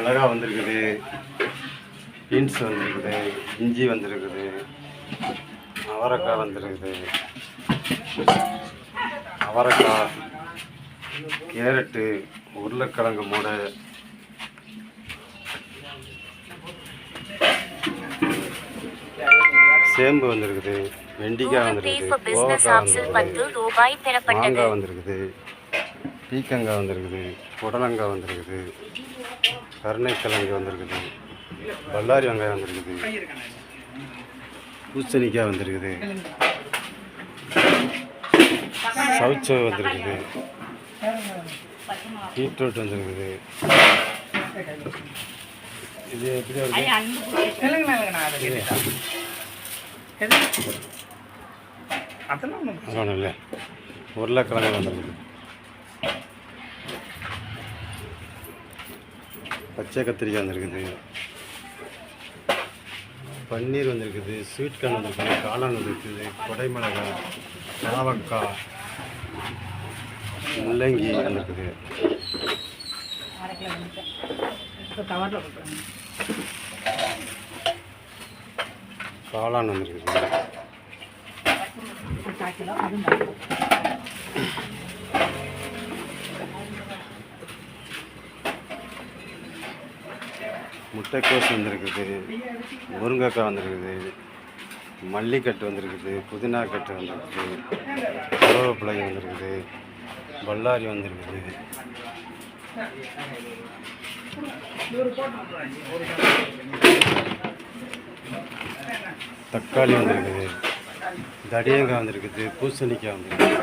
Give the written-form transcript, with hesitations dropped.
மிளகாய் வந்திருக்குது, பீன்ஸ் வந்திருக்குது, இஞ்சி வந்திருக்குது, அவரைக்காய் வந்திருக்குது, அவரைக்காய், கேரட்டு, உருளைக்கிழங்கு மூடை, சேம்பு வந்திருக்குது, வெண்டிக்காய் வந்திருக்குது, கோவக்காய் வந்திருக்குது, மாங்காய் வந்திருக்குது, பீக்கங்காய் வந்திருக்குது, புடலங்காய் வந்திருக்குது, கருணைக்கிழங்கு வந்திருக்குது, பல்லாரி வெங்காயம் வந்திருக்குது, பூசணிக்காய் வந்திருக்குது, சவுச்சோ வந்திருக்குது, பீட்ரூட் வந்திருக்குது. இது எப்படி அதெல்லாம் இல்லை, உருளைக்கிழங்கு வந்திருக்குது, பச்சை கத்திரிக்காய் வந்திருக்குது, பன்னீர் வந்திருக்குது, ஸ்வீட் கார்ன் வந்திருக்குது, காளான் வந்திருக்குது, கொடைமிளகாய், பாவக்காய், முள்ளங்கி வந்திருக்குது, காளான் வந்திருக்குது, முட்டைக்கோஸ் வந்திருக்குது, முருங்கைக்காய் வந்திருக்குது, மல்லிக்கட்டு வந்திருக்குது, புதினா கட்டு வந்திருக்குது, கருவேப்பிலை வந்திருக்குது, பல்லாரி வந்திருக்குது, தக்காளி வந்திருக்குது, தடியங்காய் வந்திருக்குது, பூசணிக்காய் வந்திருக்குது.